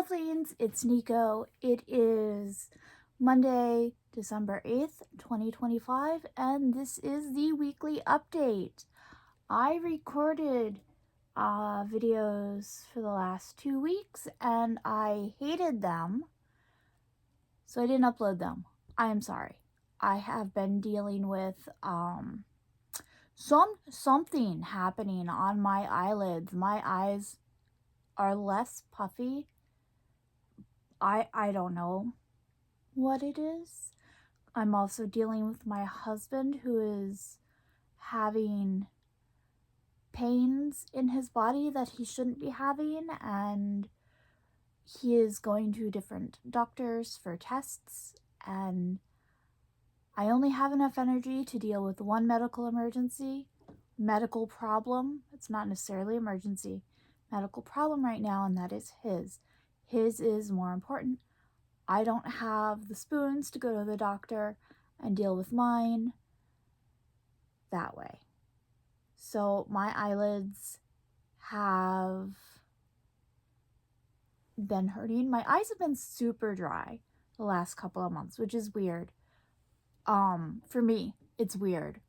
Lovelians, it's Nico. It is Monday, December 8th, 2025, and this is the weekly update. I recorded videos for the last 2 weeks and I hated them, so I didn't upload them. I am sorry. I have been dealing with something happening on my eyelids. My eyes are less puffy. I don't know what it is. I'm also dealing with my husband who is having pains in his body that he shouldn't be having, and he is going to different doctors for tests, and I only have enough energy to deal with one medical problem. It's not necessarily emergency, medical problem right now, and that is his. His is more important. I don't have the spoons to go to the doctor and deal with mine that way. So my eyelids have been hurting. My eyes have been super dry the last couple of months, which is weird. For me, it's weird.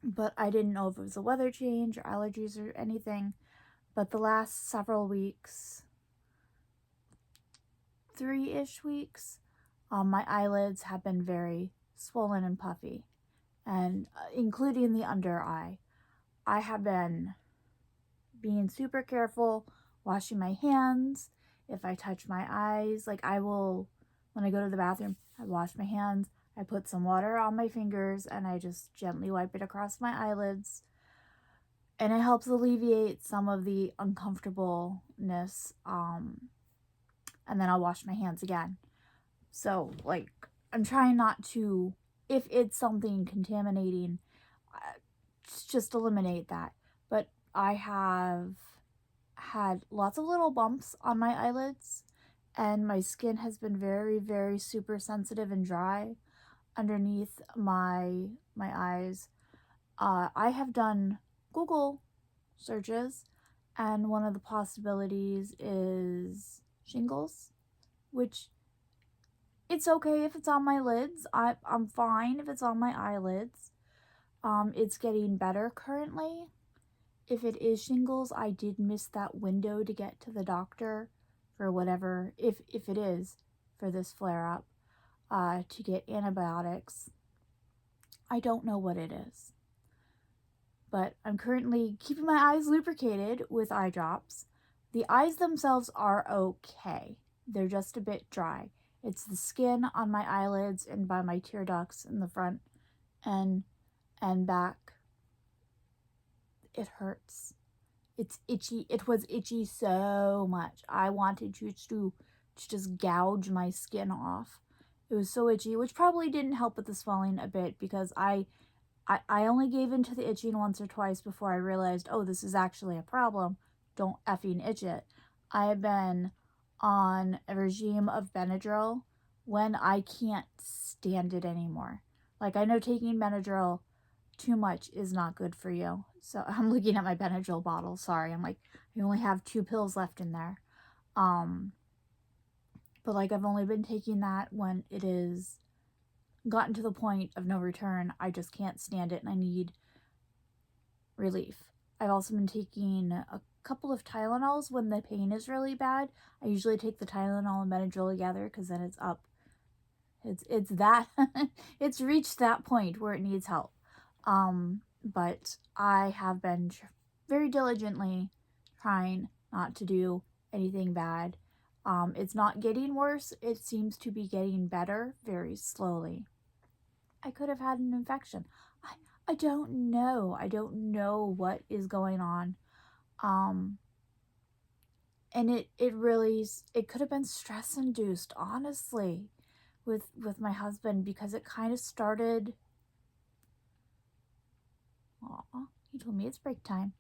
But I didn't know if it was a weather change or allergies or anything. But the last several weeks, 3-ish weeks, my eyelids have been very swollen and puffy, and including the under eye. I have been being super careful, washing my hands. If I touch my eyes, like I will, when I go to the bathroom, I wash my hands, I put some water on my fingers, and I just gently wipe it across my eyelids. And it helps alleviate some of the uncomfortableness. And then I'll wash my hands again. So, like, I'm trying not to, if it's something contaminating, just eliminate that. But I have had lots of little bumps on my eyelids, and my skin has been very, very super sensitive and dry underneath my eyes. I have done Google searches, and one of the possibilities is shingles, which it's okay if it's on my lids. I'm fine if it's on my eyelids. It's getting better currently. If it is shingles, I did miss that window to get to the doctor for whatever, if it is for this flare-up, to get antibiotics. I don't know what it is. But I'm currently keeping my eyes lubricated with eye drops. The eyes themselves are okay. They're just a bit dry. It's the skin on my eyelids and by my tear ducts in the front and back. It hurts. It's itchy. It was itchy so much. I wanted to just gouge my skin off. It was so itchy, which probably didn't help with the swelling a bit, because I only gave in to the itching once or twice before I realized, oh, this is actually a problem. Don't effing itch it. I have been on a regime of Benadryl when I can't stand it anymore. Like, I know taking Benadryl too much is not good for you. So I'm looking at my Benadryl bottle. Sorry, I'm like, I only have 2 pills left in there. But like, I've only been taking that when it is gotten to the point of no return. I just can't stand it and I need relief. I've also been taking a couple of Tylenols when the pain is really bad. I usually take the Tylenol and Benadryl together because then it's up. It's that it's reached that point where it needs help. But I have been very diligently trying not to do anything bad. It's not getting worse. It seems to be getting better very slowly. I could have had an infection. I don't know. I don't know what is going on. And it could have been stress induced, honestly, with my husband, because it kind of started. Aw, he told me it's break time.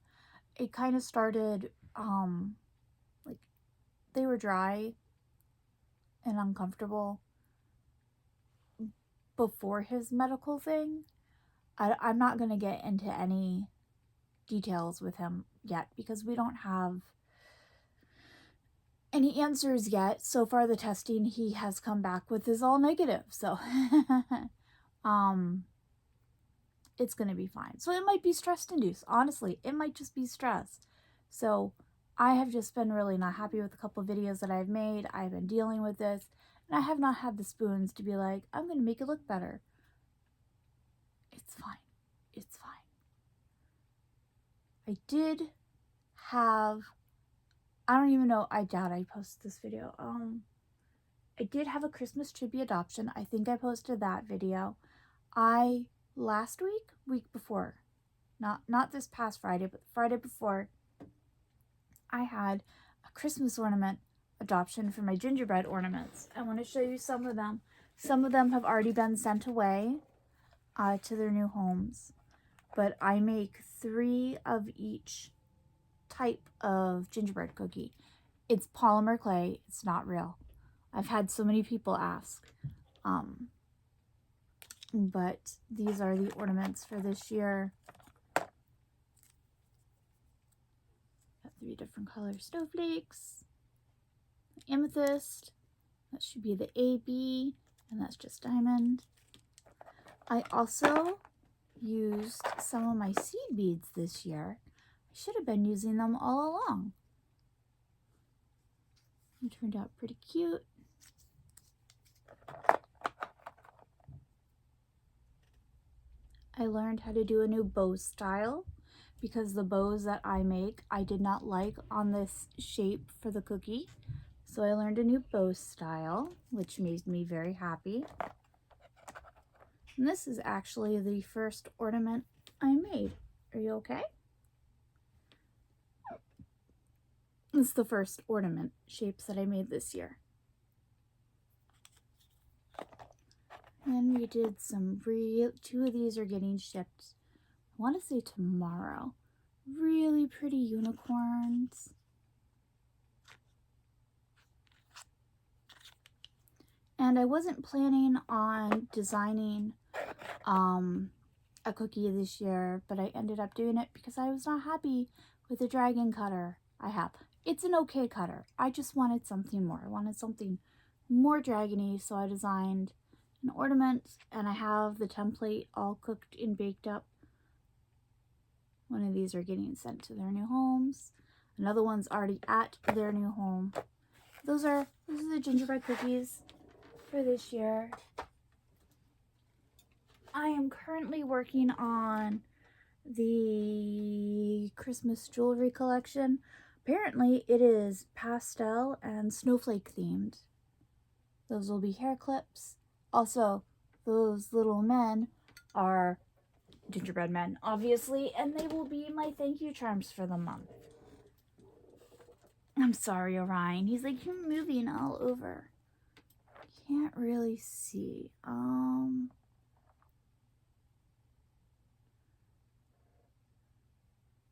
It kind of started, like, they were dry and uncomfortable before his medical thing. I'm not going to get into any details with him yet because we don't have any answers yet. So far the testing he has come back with is all negative. So it's going to be fine. So it might be stress induced. Honestly, it might just be stress. So I have just been really not happy with a couple of videos that I've made. I've been dealing with this, and I have not had the spoons to be like, I'm going to make it look better. It's fine. It's fine. I did have, I don't even know, I doubt I posted this video. I did have a Christmas tribute adoption. I think I posted that video. Last week before, not this past Friday, but the Friday before, I had a Christmas ornament adoption for my gingerbread ornaments. I want to show you some of them. Some of them have already been sent away to their new homes, but I make 3 of each type of gingerbread cookie. It's polymer clay. It's not real. I've had so many people ask. But these are the ornaments for this year. Got 3 different color snowflakes. Amethyst. That should be the AB, and that's just diamond. I also used some of my seed beads this year. I should have been using them all along. It turned out pretty cute. I learned how to do a new bow style because the bows that I make I did not like on this shape for the cookie. So I learned a new bow style, which made me very happy. And this is actually the first ornament I made. Are you okay? It's the first ornament shapes that I made this year. And we did some 2 of these are getting shipped, I want to say tomorrow. Really pretty unicorns. And I wasn't planning on designing a cookie this year, but I ended up doing it because I was not happy with the dragon cutter I have. It's an okay cutter. I just wanted something more. I wanted something more dragony, so I designed an ornament, and I have the template all cooked and baked up. One of these are getting sent to their new homes. Another one's already at their new home. Those are the gingerbread cookies for this year. I am currently working on the Christmas jewelry collection. Apparently it is pastel and snowflake themed. Those will be hair clips. Also, those little men are gingerbread men, obviously, and they will be my thank you charms for the month. I'm sorry, Orion. He's like, you're moving all over. Can't really see.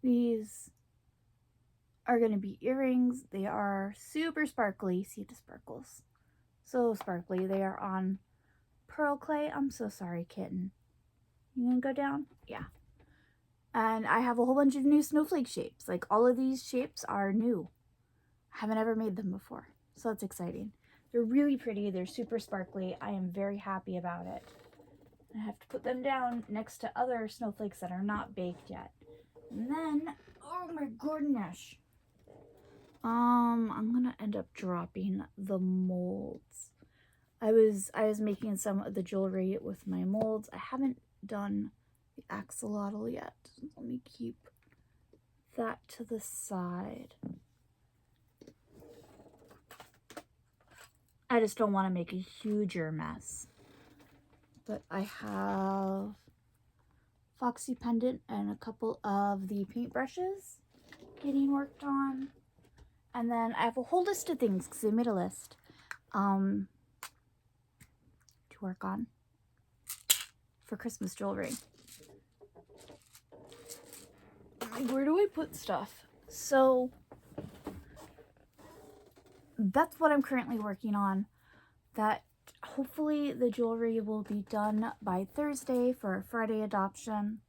These are going to be earrings. They are super sparkly. See the sparkles? So sparkly. They are on pearl clay. I'm so sorry, kitten. You gonna go down? Yeah. And I have a whole bunch of new snowflake shapes. Like, all of these shapes are new. I haven't ever made them before. So that's exciting. They're really pretty. They're super sparkly. I am very happy about it. I have to put them down next to other snowflakes that are not baked yet. And then, oh my goodness. I'm gonna end up dropping the molds. I was making some of the jewelry with my molds. I haven't done the axolotl yet. Let me keep that to the side. I just don't want to make a huger mess. But I have Foxy Pendant and a couple of the paintbrushes getting worked on. And then I have a whole list of things because I made a list to work on for Christmas jewelry. Where do I put stuff? So that's what I'm currently working on. That hopefully the jewelry will be done by Thursday for a Friday adoption.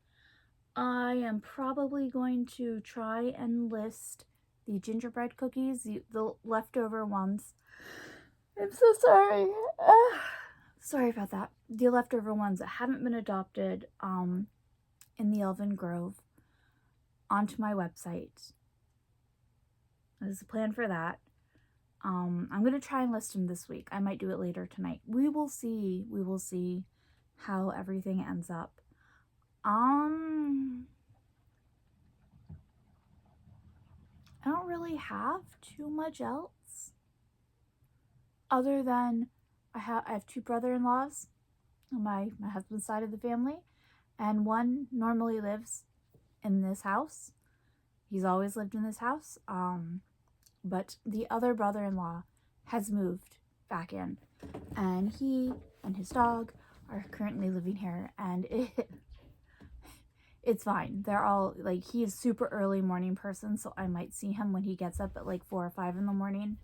I am probably going to try and list the gingerbread cookies, the leftover ones. I'm so sorry. Sorry about that. The leftover ones that haven't been adopted in the Elven Grove onto my website. There's a plan for that. I'm going to try and list them this week. I might do it later tonight. We will see. We will see how everything ends up. I don't really have too much else other than I have two brother-in-laws on my husband's side of the family, and one normally lives in this house. He's always lived in this house. But the other brother-in-law has moved back in, and he and his dog are currently living here, and it's fine. They're all like, he is super early morning person, so I might see him when he gets up at like 4 or 5 in the morning.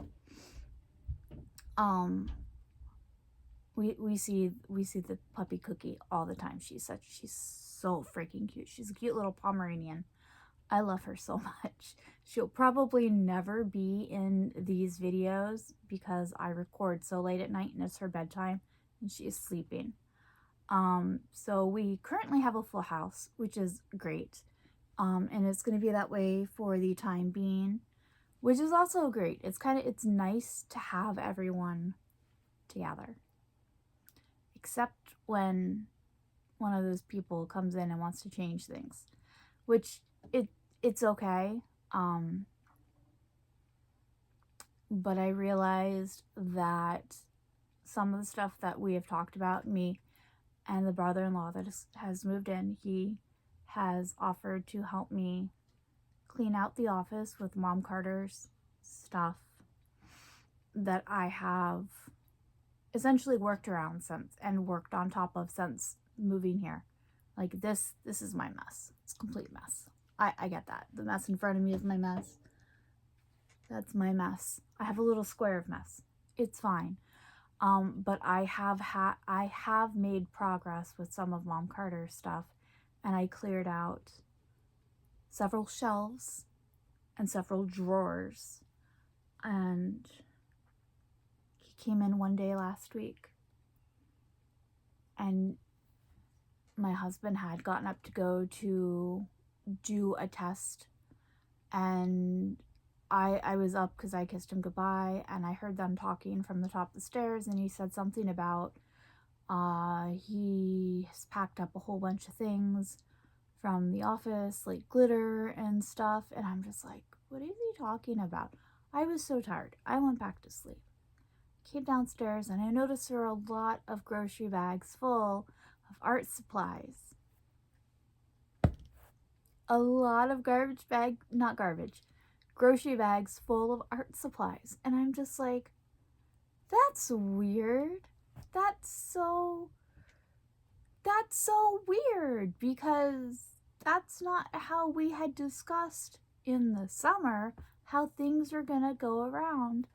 We see the puppy Cookie all the time. She's so freaking cute. She's a cute little Pomeranian. I love her so much. She'll probably never be in these videos because I record so late at night and it's her bedtime and she is sleeping. So we currently have a full house, which is great. And it's going to be that way for the time being, which is also great. It's nice to have everyone together. Except when one of those people comes in and wants to change things, which it's okay. But I realized that some of the stuff that we have talked about, me and the brother-in-law that has moved in, he has offered to help me clean out the office with Mom Carter's stuff that I have essentially worked around since and worked on top of since moving here. Like this is my mess. It's a complete mess. I get that. The mess in front of me is my mess. That's my mess. I have a little square of mess. It's fine. But I have made progress with some of Mom Carter's stuff, and I cleared out several shelves and several drawers. And he came in one day last week, and my husband had gotten up to go to do a test, and I was up because I kissed him goodbye, and I heard them talking from the top of the stairs, and he said something about he has packed up a whole bunch of things from the office, like glitter and stuff, and I'm just like, what is he talking about? I was so tired. I went back to sleep. Came downstairs, and I noticed there were a lot of grocery bags full of art supplies. A lot of grocery bags full of art supplies. And I'm just like, that's weird. That's so weird, because that's not how we had discussed in the summer how things are gonna go around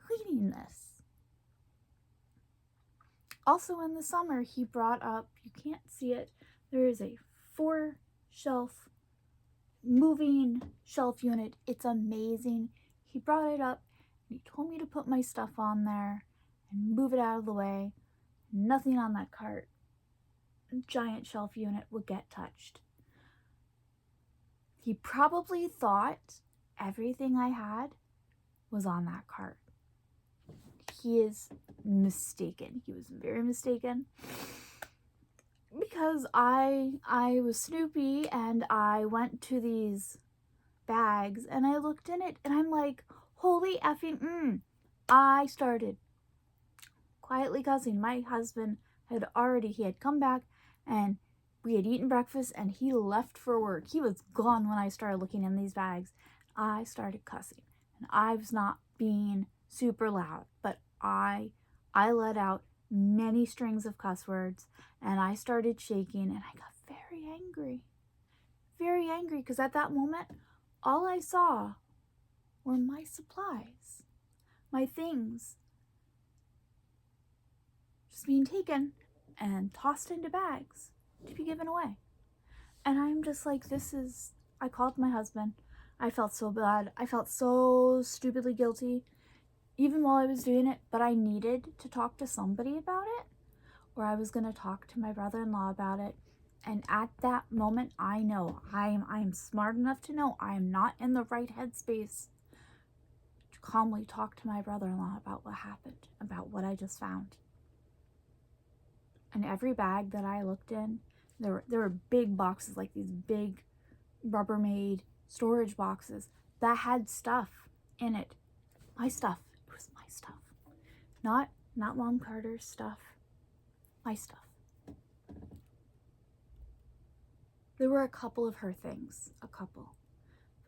cleaning this. Also in the summer, he brought up, you can't see it, there is a 4-shelf moving shelf unit. It's amazing. He brought it up and he told me to put my stuff on there and move it out of the way. Nothing on that cart, giant shelf unit, would get touched. He probably thought everything I had was on that cart. He is mistaken. He was very mistaken. Because I was Snoopy, and I went to these bags and I looked in it and I'm like, holy effing I started quietly cussing. My husband he had come back and we had eaten breakfast and he left for work. He was gone when I started looking in these bags. I started cussing, and I was not being super loud, but I let out many strings of cuss words, and I started shaking, and I got very angry because at that moment all I saw were my supplies, my things just being taken and tossed into bags to be given away. And I'm just like, I called my husband. I felt so bad. I felt so stupidly guilty even while I was doing it, but I needed to talk to somebody about it, or I was going to talk to my brother-in-law about it. And at that moment, I know I am smart enough to know I am not in the right headspace to calmly talk to my brother-in-law about what happened, about what I just found. And every bag that I looked in, there were big boxes, like these big Rubbermaid storage boxes that had stuff in it. My stuff. It was my stuff. Not Mom Carter's stuff. My stuff. There were a couple of her things. A couple.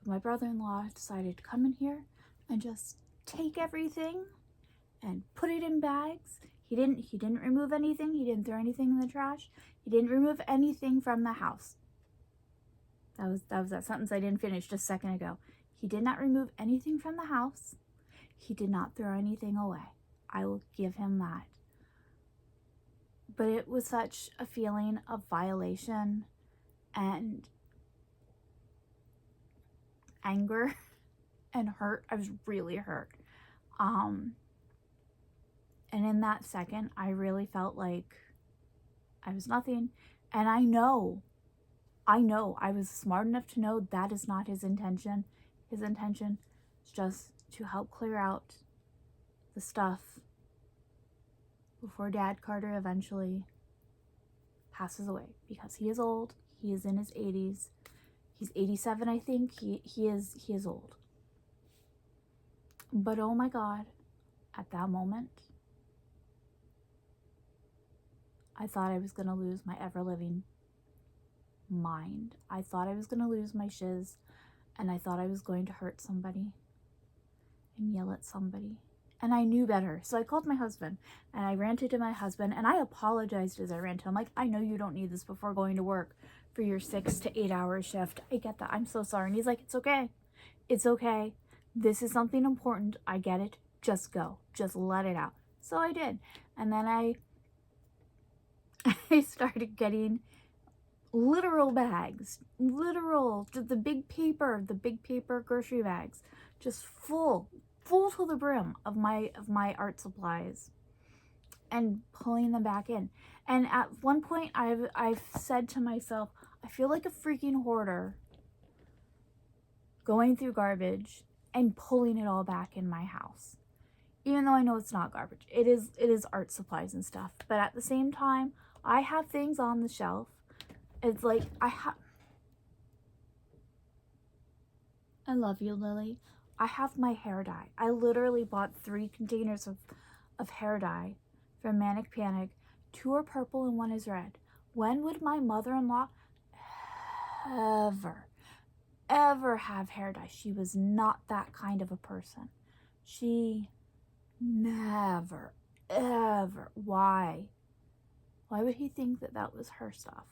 But my brother-in-law decided to come in here and just take everything and put it in bags. He didn't remove anything. He didn't throw anything in the trash. He didn't remove anything from the house. That was that sentence I didn't finish just a second ago. He did not remove anything from the house. He did not throw anything away. I will give him that. But it was such a feeling of violation and anger and hurt. I was really hurt. And in that second, I really felt like I was nothing. And I know I was smart enough to know that is not his intention. His intention is just to help clear out the stuff before Dad Carter eventually passes away, because he is old. He is in his 80s. He's 87, I think. He is old. But oh my God, at that moment, I thought I was going to lose my ever-living mind. I thought I was going to lose my shiz, and I thought I was going to hurt somebody and yell at somebody. And I knew better. So I called my husband, and I ranted to my husband, and I apologized as I ranted. I'm like, I know you don't need this before going to work for your 6 to 8 hour shift. I get that. I'm so sorry. And he's like, it's okay. It's okay. This is something important. I get it. Just go. Just let it out. So I did. And then I started getting literal bags, the big paper grocery bags, just full to the brim of my art supplies, and pulling them back in. And at one point, I've said to myself, I feel like a freaking hoarder going through garbage and pulling it all back in my house, even though I know it's not garbage. It is art supplies and stuff. But at the same time, I have things on the shelf. It's like I love you, Lily. I have my hair dye. I literally bought 3 containers of hair dye from Manic Panic. 2 are purple and 1 is red. When would my mother-in-law ever have hair dye? She was not that kind of a person. She never, ever. Why? Why would he think that was her stuff?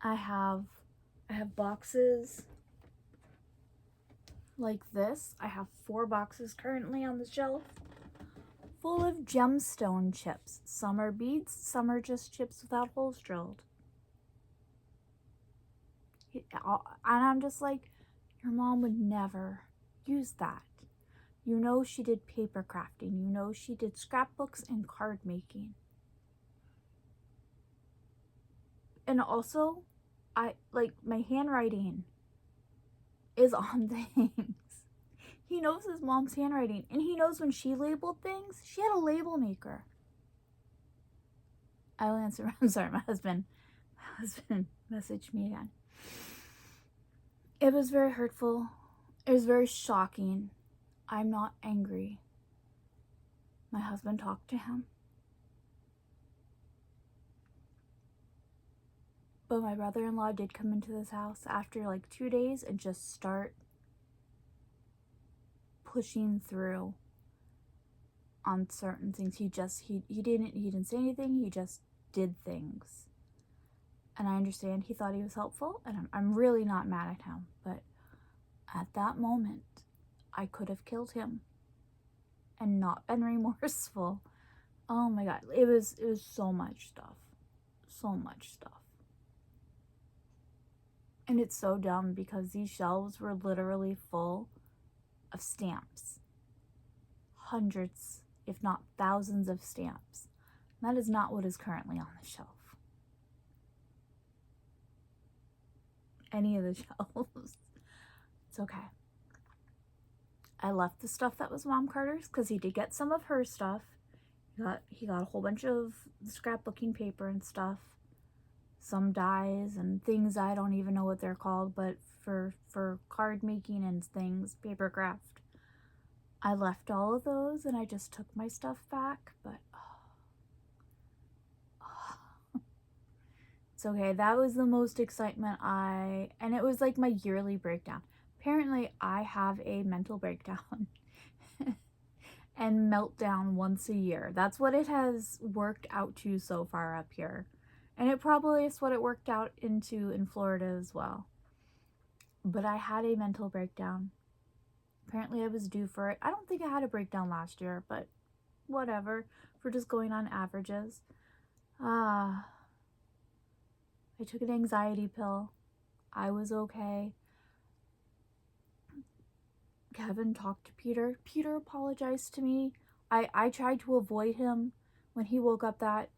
I have boxes like this. I have 4 boxes currently on the shelf full of gemstone chips. Some are beads, some are just chips without holes drilled. And I'm just like, your mom would never use that. You know she did paper crafting. You know she did scrapbooks and card making. And also, my handwriting is on things. He knows his mom's handwriting, and he knows when she labeled things, she had a label maker. I will answer. I'm sorry, my husband messaged me again. It was very hurtful. It was very shocking. I'm not angry. My husband talked to him. But my brother-in-law did come into this house after like 2 days and just start pushing through on certain things. He didn't say anything. He just did things. And I understand he thought he was helpful, and I'm really not mad at him. But at that moment, I could have killed him and not been remorseful. Oh my God, it was so much stuff. So much stuff. And it's so dumb because these shelves were literally full of stamps. Hundreds, if not thousands of stamps. That is not what is currently on the shelf. Any of the shelves. It's okay. I left the stuff that was Mom Carter's because he did get some of her stuff. He got a whole bunch of scrapbooking paper and stuff. Some dies and things I don't even know what they're called, but for card making and things, paper craft. I left all of those and I just took my stuff back, but it's okay. That was the most excitement and it was like my yearly breakdown. Apparently I have a mental breakdown and meltdown once a year. That's what it has worked out to so far up here. And it probably is what it worked out into in Florida as well. But I had a mental breakdown. Apparently I was due for it. I don't think I had a breakdown last year, but whatever. We're just going on averages. I took an anxiety pill. I was okay. Kevin talked to Peter. Peter apologized to me. I tried to avoid him when he woke up that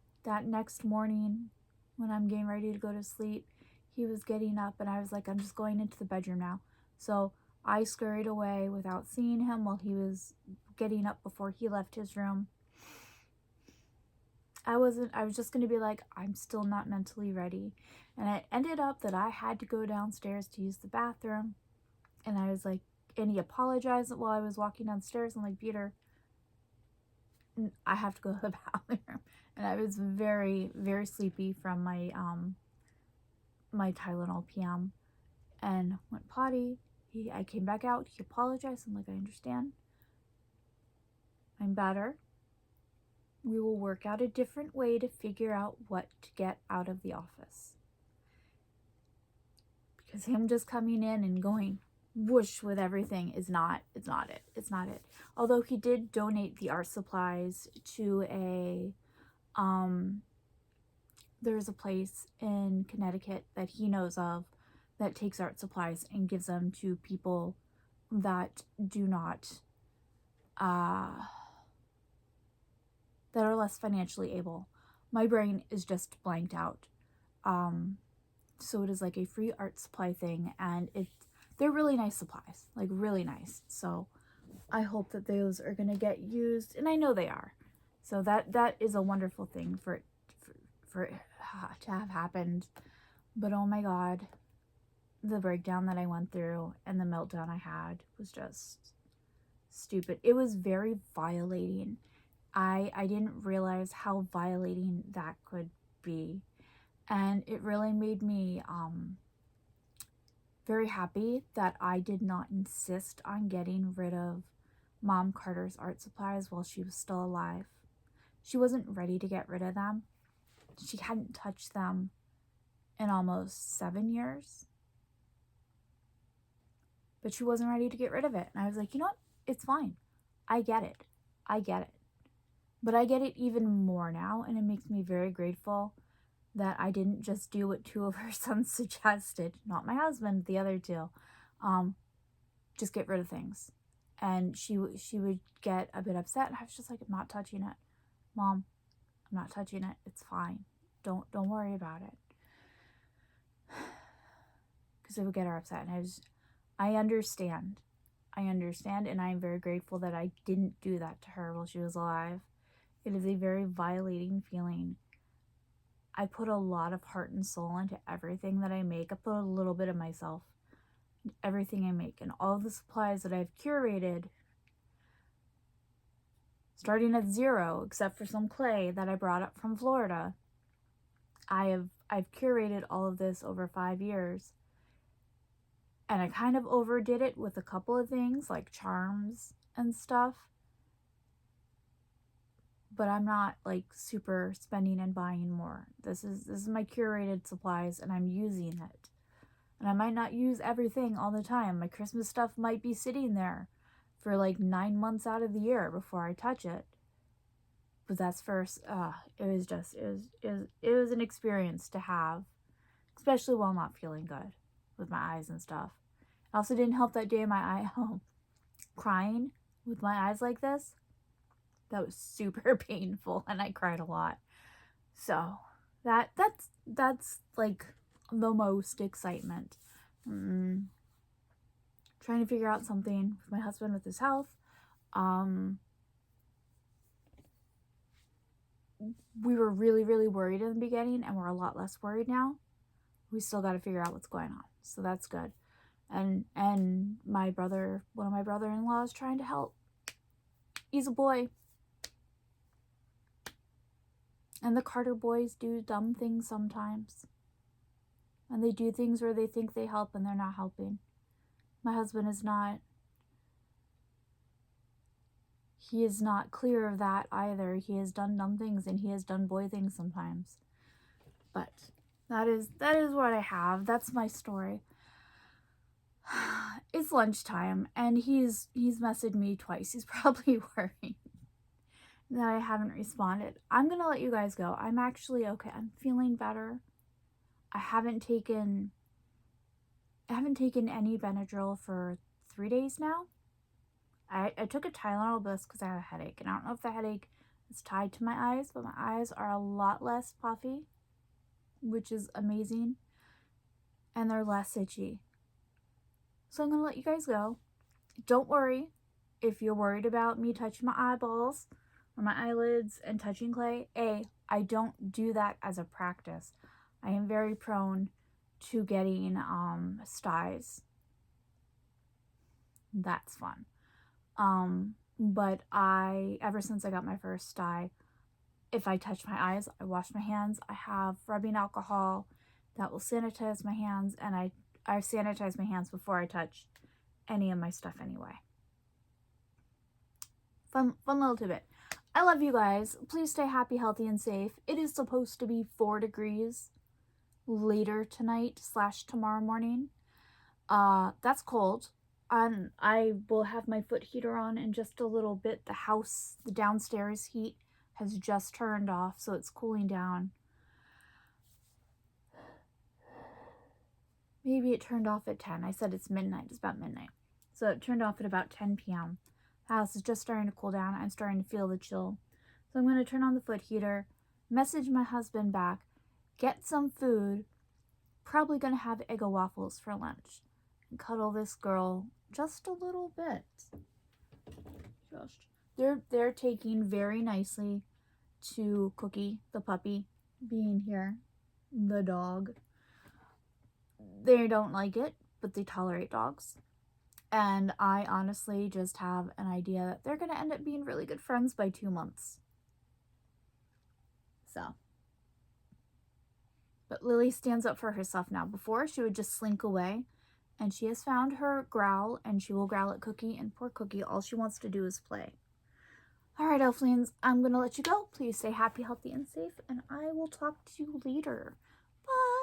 next morning when I'm getting ready to go to sleep. He was getting up and I was like, I'm just going into the bedroom now. So I scurried away without seeing him while he was getting up before he left his room. I was just going to be like, I'm still not mentally ready. And it ended up that I had to go downstairs to use the bathroom. And I was like, and he apologized while I was walking downstairs. I'm like, Peter, I have to go to the bathroom. And I was very, very sleepy from my my Tylenol PM. And went potty. I came back out. He apologized. I'm like, I understand. I'm better. We will work out a different way to figure out what to get out of the office. Because him just coming in and going whoosh with everything it's not it. Although he did donate the art supplies to there's a place in Connecticut that he knows of that takes art supplies and gives them to people that do not that are less financially able. My brain is just blanked out. So it is like a free art supply thing, and they're really nice supplies, like really nice. So I hope that those are going to get used, and I know they are. So that is a wonderful thing for it to have happened. But oh my God, the breakdown that I went through and the meltdown I had was just stupid. It was very violating. I didn't realize how violating that could be. And it really made me very happy that I did not insist on getting rid of Mom Carter's art supplies while she was still alive. She wasn't ready to get rid of them. She hadn't touched them in almost 7 years. But she wasn't ready to get rid of it. And I was like, you know what? It's fine. I get it. But I get it even more now, and it makes me very grateful that I didn't just do what 2 of her sons suggested, not my husband, the other 2, just get rid of things. And she would get a bit upset, and I was just like, I'm not touching it. Mom, I'm not touching it. It's fine. Don't worry about it. Because it would get her upset, and I understand, and I am very grateful that I didn't do that to her while she was alive. It is a very violating feeling. I put a lot of heart and soul into everything that I make. I put a little bit of myself in everything I make, and all the supplies that I've curated, starting at 0, except for some clay that I brought up from Florida. I've curated all of this over 5 years, and I kind of overdid it with a couple of things like charms and stuff. But I'm not like super spending and buying more. This is my curated supplies, and I'm using it. And I might not use everything all the time. My Christmas stuff might be sitting there for like 9 months out of the year before I touch it. But that's first. It was an experience to have, especially while not feeling good. with my eyes and stuff. It also didn't help that day my eye crying with my eyes like this. That was super painful, and I cried a lot. So that's like the most excitement. Trying to figure out something with my husband with his health. We were really, really worried in the beginning, and we're a lot less worried now. We still got to figure out what's going on, so that's good. And my brother, one of my brother-in-laws, trying to help. He's a boy. And the Carter boys do dumb things sometimes. And they do things where they think they help and they're not helping. My husband is not. He is not clear of that either. He has done dumb things and he has done boy things sometimes. But that is what I have. That's my story. It's lunchtime and he's messaged me twice. He's probably worried that I haven't responded. I'm gonna let you guys go. I'm actually okay. I'm feeling better. I haven't taken any Benadryl for 3 days now. I took a Tylenol just because I had a headache, and I don't know if the headache is tied to my eyes, but my eyes are a lot less puffy, which is amazing, and they're less itchy. So I'm gonna let you guys go. Don't worry if you're worried about me touching my eyeballs or my eyelids and touching clay. I don't do that as a practice. I am very prone to getting styes. That's fun. But ever since I got my first sty, if I touch my eyes, I wash my hands. I have rubbing alcohol that will sanitize my hands, and I sanitize my hands before I touch any of my stuff anyway. Fun little tidbit. I love you guys. Please stay happy, healthy, and safe. It is supposed to be 4 degrees later tonight / tomorrow morning. That's cold. I will have my foot heater on in just a little bit. The downstairs heat has just turned off, so it's cooling down. Maybe it turned off at 10. I said it's midnight. It's about midnight. So it turned off at about 10 p.m. The house is just starting to cool down. I'm starting to feel the chill. So I'm going to turn on the foot heater, message my husband back, get some food, probably going to have Eggo waffles for lunch, and cuddle this girl just a little bit. They're taking very nicely to Cookie, the puppy, being here, the dog. They don't like it, but they tolerate dogs. And I honestly just have an idea that they're going to end up being really good friends by 2 months. So. But Lily stands up for herself now. Before, she would just slink away. And she has found her growl, and she will growl at Cookie. And poor Cookie, all she wants to do is play. All right, Elflings, I'm going to let you go. Please stay happy, healthy, and safe. And I will talk to you later. Bye.